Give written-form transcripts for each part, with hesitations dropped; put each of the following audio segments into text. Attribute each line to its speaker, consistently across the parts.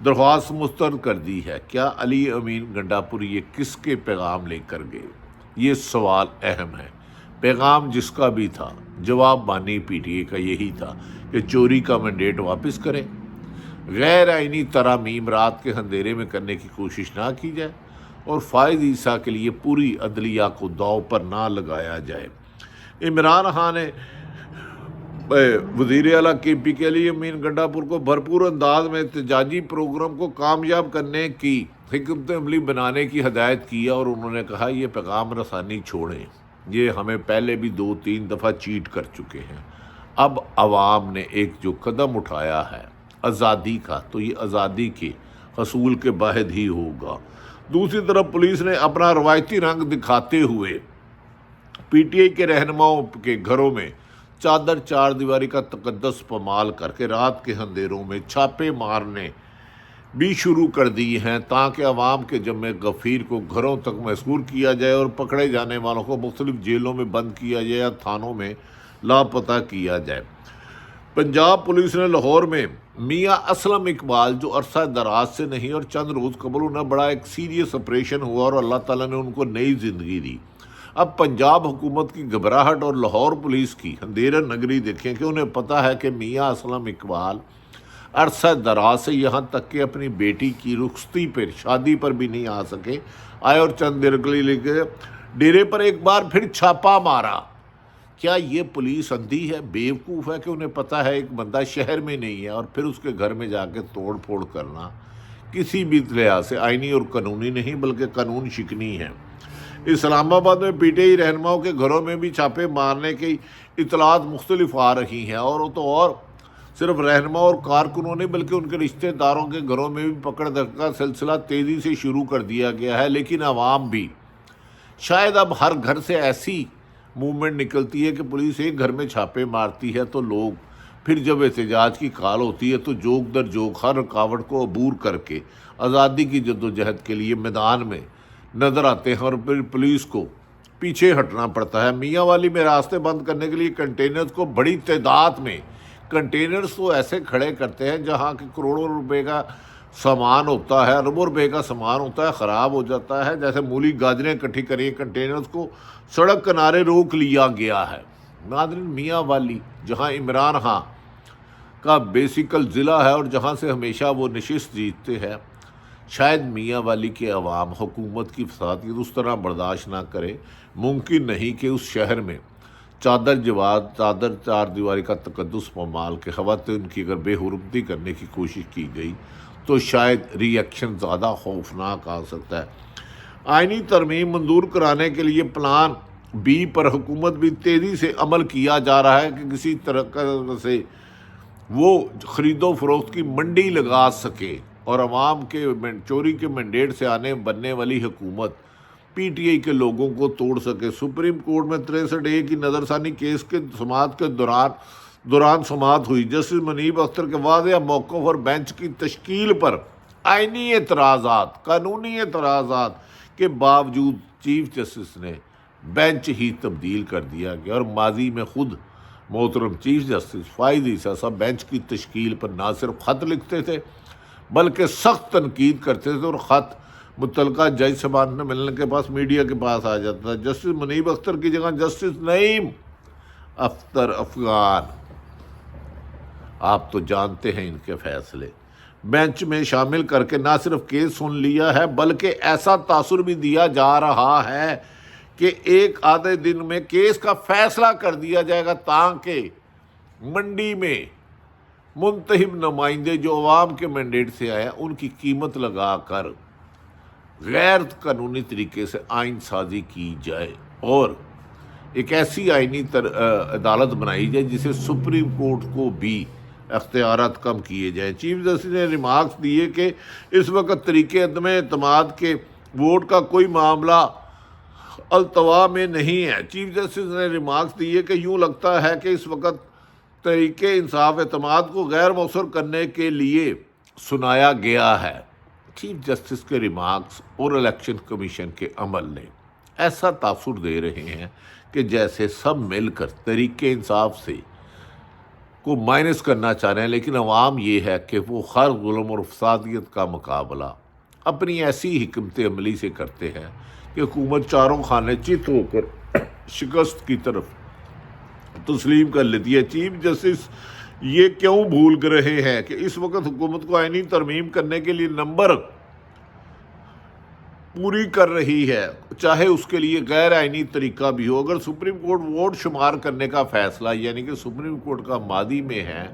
Speaker 1: درخواست مسترد کر دی ہے۔ کیا علی امین گنڈاپوری یہ کس کے پیغام لے کر گئے؟ یہ سوال اہم ہے۔ پیغام جس کا بھی تھا، جواب بانی پی ٹی اے کا یہی تھا کہ چوری کا مینڈیٹ واپس کریں، غیر آئینی ترامیم رات کے اندھیرے میں کرنے کی کوشش نہ کی جائے، اور فائز عیسیٰ کے لیے پوری عدلیہ کو داؤ پر نہ لگایا جائے۔ عمران خان نے وزیر اعلیٰ کے پی کے لیے امین گنڈاپور کو بھرپور انداز میں احتجاجی پروگرام کو کامیاب کرنے کی حکمت عملی بنانے کی ہدایت کی، اور انہوں نے کہا یہ پیغام رسانی چھوڑیں، یہ ہمیں پہلے بھی 2-3 دفعہ چیٹ کر چکے ہیں۔ اب عوام نے ایک جو قدم اٹھایا ہے آزادی کا، تو یہ آزادی کے حصول کے بعد ہی ہوگا۔ دوسری طرف پولیس نے اپنا روایتی رنگ دکھاتے ہوئے پی ٹی آئی کے رہنماؤں کے گھروں میں چادر چار دیواری کا تقدس پامال کر کے رات کے اندھیروں میں چھاپے مارنے بھی شروع کر دی ہیں، تاکہ عوام کے جمع غفیر کو گھروں تک محصور کیا جائے اور پکڑے جانے والوں کو مختلف جیلوں میں بند کیا جائے یا تھانوں میں لاپتہ کیا جائے۔ پنجاب پولیس نے لاہور میں میاں اسلم اقبال، جو عرصہ دراز سے نہیں اور چند روز قبل انہیں بڑا ایک سیریس آپریشن ہوا اور اللہ تعالیٰ نے ان کو نئی زندگی دی۔ اب پنجاب حکومت کی گھبراہٹ اور لاہور پولیس کی اندھیرا نگری دیکھیں کہ انہیں پتہ ہے کہ میاں اسلم اقبال عرصہ دراز سے یہاں تک کہ اپنی بیٹی کی رخصتی پر، شادی پر بھی نہیں آ سکے، آئے اور چند دیر کے لیے ڈیرے پر ایک بار پھر چھاپا مارا۔ کیا یہ پولیس اندھی ہے، بیوقوف ہے کہ انہیں پتہ ہے ایک بندہ شہر میں نہیں ہے اور پھر اس کے گھر میں جا کے توڑ پھوڑ کرنا کسی بھی لحاظ سے آئینی اور قانونی نہیں بلکہ قانون شکنی ہے؟ اسلام آباد میں پی ٹی آئی رہنماؤں کے گھروں میں بھی چھاپے مارنے کی اطلاعات مختلف آ رہی ہیں، اور صرف رہنما اور کارکنوں نہیں بلکہ ان کے رشتہ داروں کے گھروں میں بھی پکڑ دھکڑ کا سلسلہ تیزی سے شروع کر دیا گیا ہے۔ لیکن عوام بھی شاید اب ہر گھر سے ایسی موومنٹ نکلتی ہے کہ پولیس ایک گھر میں چھاپے مارتی ہے تو لوگ پھر جب احتجاج کی کال ہوتی ہے تو جوک در جوک ہر رکاوٹ کو عبور کر کے آزادی کی جدوجہد کے لیے میدان میں نظر آتے ہیں، اور پھر پولیس کو پیچھے ہٹنا پڑتا ہے۔ میاں والی میں راستے بند کرنے کے لیے کنٹینرز کو بڑی تعداد میں کنٹینرز تو ایسے کھڑے کرتے ہیں جہاں کہ کروڑوں روپے کا سامان ہوتا ہے، اربوں روپے کا سامان ہوتا ہے، خراب ہو جاتا ہے، جیسے مولی گاجریں اکٹھی کریے، کنٹینرز کو سڑک کنارے روک لیا گیا ہے۔ ناظرین، میاں والی جہاں عمران خان کا بیسیکل ضلع ہے اور جہاں سے ہمیشہ وہ نشست جیتتے ہیں، شاید میاں والی کے عوام حکومت کی فسادیت اس طرح برداشت نہ کرے۔ ممکن نہیں کہ اس شہر میں چادر چار دیواری کا تقدس پامال کے خواتین کی اگر بے حرمتی کرنے کی کوشش کی گئی تو شاید ری ایکشن زیادہ خوفناک آ سکتا ہے۔ آئینی ترمیم منظور کرانے کے لیے پلان بی پر حکومت بھی تیزی سے عمل کیا جا رہا ہے کہ کسی طرح سے وہ خرید و فروخت کی منڈی لگا سکے اور عوام کے چوری کے مینڈیٹ سے بننے والی حکومت پی ٹی آئی کے لوگوں کو توڑ سکے۔ سپریم کورٹ میں 63A کی نظر ثانی کیس کے سماعت کے دوران سماعت ہوئی۔ جسٹس منیب اختر کے واضح موقف اور بینچ کی تشکیل پر آئینی اعتراضات، قانونی اعتراضات کے باوجود چیف جسٹس نے بینچ ہی تبدیل کر دیا گیا، اور ماضی میں خود محترم چیف جسٹس فائز عیسیٰ صاحب بینچ کی تشکیل پر نہ صرف خط لکھتے تھے بلکہ سخت تنقید کرتے تھے، اور خط متعلقہ جج صاحبان نے ملنے کے پاس میڈیا کے پاس آ جاتا تھا۔ جسٹس منیب اختر کی جگہ جسٹس نعیم اختر افغان، آپ تو جانتے ہیں ان کے فیصلے، بینچ میں شامل کر کے نہ صرف کیس سن لیا ہے بلکہ ایسا تاثر بھی دیا جا رہا ہے کہ ایک آدھے دن میں کیس کا فیصلہ کر دیا جائے گا، تاکہ منڈی میں منتخب نمائندے جو عوام کے مینڈیٹ سے آئے ہیں ان کی قیمت لگا کر غیر قانونی طریقے سے آئین سازی کی جائے اور ایک ایسی آئینی عدالت بنائی جائے جسے سپریم کورٹ کو بھی اختیارات کم کیے جائیں۔ چیف جسٹس نے ریمارکس دیے کہ اس وقت طریقے عدم اعتماد کے ووٹ کا کوئی معاملہ التوا میں نہیں ہے۔ چیف جسٹس نے ریمارکس دیے کہ یوں لگتا ہے کہ اس وقت طریقے انصاف اعتماد کو غیر مؤثر کرنے کے لیے سنایا گیا ہے۔ چیف جسٹس کے ریمارکس اور الیکشن کمیشن کے عمل نے ایسا تاثر دے رہے ہیں کہ جیسے سب مل کر طریقے انصاف سے کو مائنس کرنا چاہ رہے ہیں، لیکن عوام یہ ہے کہ وہ ہر ظلم اور فسادیت کا مقابلہ اپنی ایسی حکمت عملی سے کرتے ہیں کہ حکومت چاروں خانے چت ہو کر شکست کی طرف تسلیم کر لیتی ہے۔ چیف جسٹس یہ کیوں بھول رہے ہیں کہ اس وقت حکومت کو آئینی ترمیم کرنے کے لیے نمبر پوری کر رہی ہے، چاہے اس کے لیے غیر آئینی طریقہ بھی ہو۔ اگر سپریم کورٹ ووٹ شمار کرنے کا فیصلہ، یعنی کہ سپریم کورٹ کا ماضی میں ہے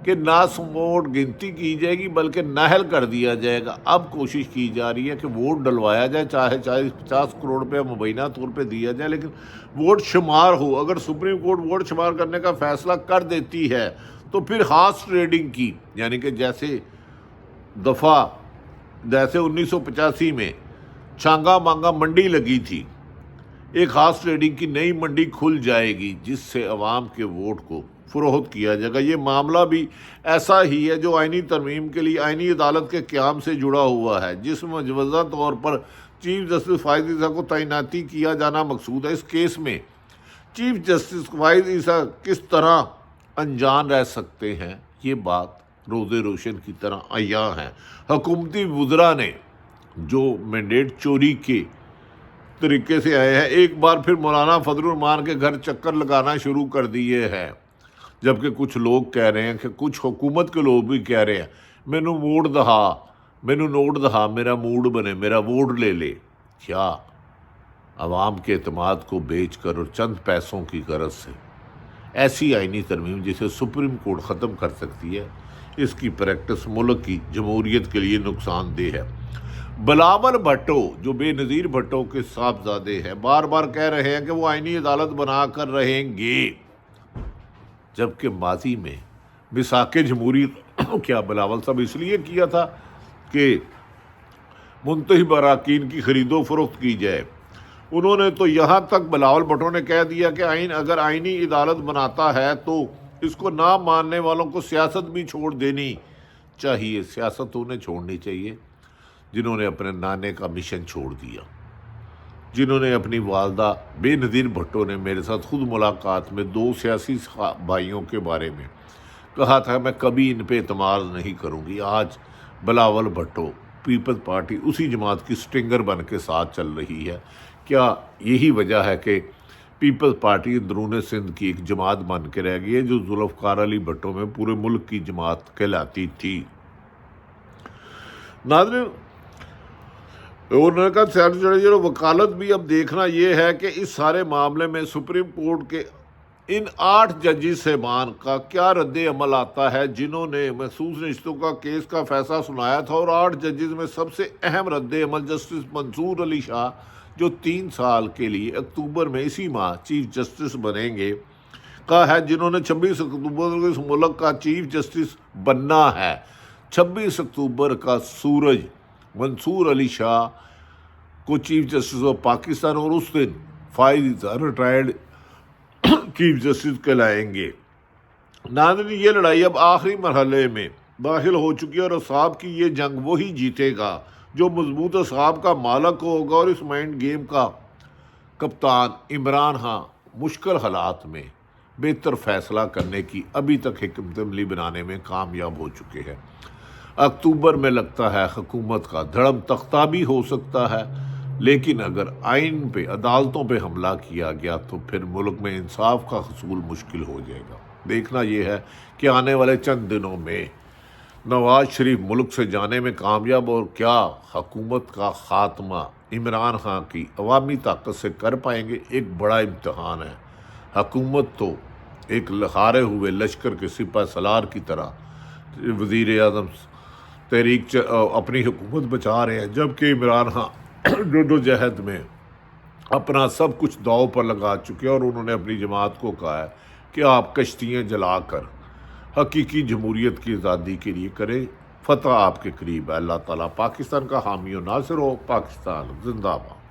Speaker 1: کہ نہ ووٹ گنتی کی جائے گی بلکہ نااہل کر دیا جائے گا، اب کوشش کی جا رہی ہے کہ ووٹ ڈلوایا جائے، چاہے 50 کروڑ روپے مبینہ طور پہ دیا جائے، لیکن ووٹ شمار ہو۔ اگر سپریم کورٹ ووٹ شمار کرنے کا فیصلہ کر دیتی ہے تو پھر ہارس ٹریڈنگ کی، یعنی کہ جیسے 1985 میں چھانگا مانگا منڈی لگی تھی، ایک ہارس ٹریڈنگ کی نئی منڈی کھل جائے گی جس سے عوام کے ووٹ کو فروخت کیا جائے گا۔ یہ معاملہ بھی ایسا ہی ہے جو آئینی ترمیم کے لیے آئینی عدالت کے قیام سے جڑا ہوا ہے، جس میں مجوزہ طور پر چیف جسٹس فائز عیسیٰ کو تعیناتی کیا جانا مقصود ہے۔ اس کیس میں چیف جسٹس فائز عیسیٰ کس طرح انجان رہ سکتے ہیں، یہ بات روز روشن کی طرح عیاں ہے۔ حکومتی وزراء نے جو مینڈیٹ چوری کے طریقے سے آئے ہیں، ایک بار پھر مولانا فضل الرحمان کے گھر چکر لگانا شروع کر دیے ہیں، جبکہ کچھ لوگ کہہ رہے ہیں کہ کچھ حکومت کے لوگ بھی کہہ رہے ہیں مینو نوٹ دہا میرا موڈ بنے، میرا ووٹ لے لے۔ کیا عوام کے اعتماد کو بیچ کر اور چند پیسوں کی غرض سے ایسی آئینی ترمیم جسے سپریم کورٹ ختم کر سکتی ہے، اس کی پریکٹس ملک کی جمہوریت کے لیے نقصان دہ ہے۔ بلاول بھٹو جو بے نظیر بھٹو کے صاحبزادے ہیں، بار بار کہہ رہے ہیں کہ وہ آئینی عدالت بنا کر رہیں گے، جبکہ ماضی میں مساق جمہوریت کیا بلاول صاحب اس لیے کیا تھا کہ منتخب اراکین کی خرید و فروخت کی جائے۔ انہوں نے تو یہاں تک بلاول بھٹو نے کہہ دیا کہ اگر آئینی عدالت بناتا ہے تو اس کو نہ ماننے والوں کو سیاست بھی چھوڑ دینی چاہیے۔ سیاست انہیں چھوڑنی چاہیے جنہوں نے اپنے نانے کا مشن چھوڑ دیا، جنہوں نے اپنی والدہ بے نظیر بھٹو نے میرے ساتھ خود ملاقات میں 2 سیاسی بھائیوں کے بارے میں کہا تھا میں کبھی ان پہ اعتماد نہیں کروں گی۔ آج بلاول بھٹو پیپلز پارٹی اسی جماعت کی سٹنگر بن کے ساتھ چل رہی ہے۔ کیا یہی وجہ ہے کہ پیپلز پارٹی اندرون سندھ کی ایک جماعت بن کے رہ گئی ہے جو ذوالفقار علی بھٹو میں پورے ملک کی جماعت کہلاتی تھی؟ ناظرین، انہوں نے کہا وکالت بھی اب دیکھنا یہ ہے کہ اس سارے معاملے میں سپریم کورٹ کے ان 8 ججز صاحبان کا کیا رد عمل آتا ہے جنہوں نے محسوس رشتوں کا کیس کا فیصلہ سنایا تھا، اور 8 ججز میں سب سے اہم رد عمل جسٹس منصور علی شاہ جو 3 سال کے لیے اکتوبر میں اسی ماہ چیف جسٹس بنیں گے کا ہے، جنہوں نے 26 اکتوبر کو اس ملک کا چیف جسٹس بننا ہے۔ 26 اکتوبر کا سورج منصور علی شاہ کو چیف جسٹس آف پاکستان، اور اس دن فائز عیسیٰ ریٹائرڈ چیف جسٹس کہلائیں گے۔ ناظرین، یہ لڑائی اب آخری مرحلے میں داخل ہو چکی ہے اور اصحاب کی یہ جنگ وہی جیتے گا جو مضبوط اصحاب کا مالک ہوگا، اور اس مائنڈ گیم کا کپتان عمران خان مشکل حالات میں بہتر فیصلہ کرنے کی ابھی تک حکمت عملی بنانے میں کامیاب ہو چکے ہیں۔ اکتوبر میں لگتا ہے حکومت کا دھڑم تختہ بھی ہو سکتا ہے، لیکن اگر آئین پہ، عدالتوں پہ حملہ کیا گیا تو پھر ملک میں انصاف کا حصول مشکل ہو جائے گا۔ دیکھنا یہ ہے کہ آنے والے چند دنوں میں نواز شریف ملک سے جانے میں کامیاب اور کیا حکومت کا خاتمہ عمران خان کی عوامی طاقت سے کر پائیں گے۔ ایک بڑا امتحان ہے۔ حکومت تو ایک ہارے ہوئے لشکر کے سپہ سالار کی طرح وزیر اعظم تحریک اپنی حکومت بچا رہے ہیں، جبکہ عمران خان جدوجہد میں اپنا سب کچھ داؤ پر لگا چکے ہیں، اور انہوں نے اپنی جماعت کو کہا ہے کہ آپ کشتیاں جلا کر حقیقی جمہوریت کی آزادی کے لیے کریں، فتح آپ کے قریب ہے۔ اللہ تعالیٰ پاکستان کا حامی و ناصر ہو۔ پاکستان زندہ باد۔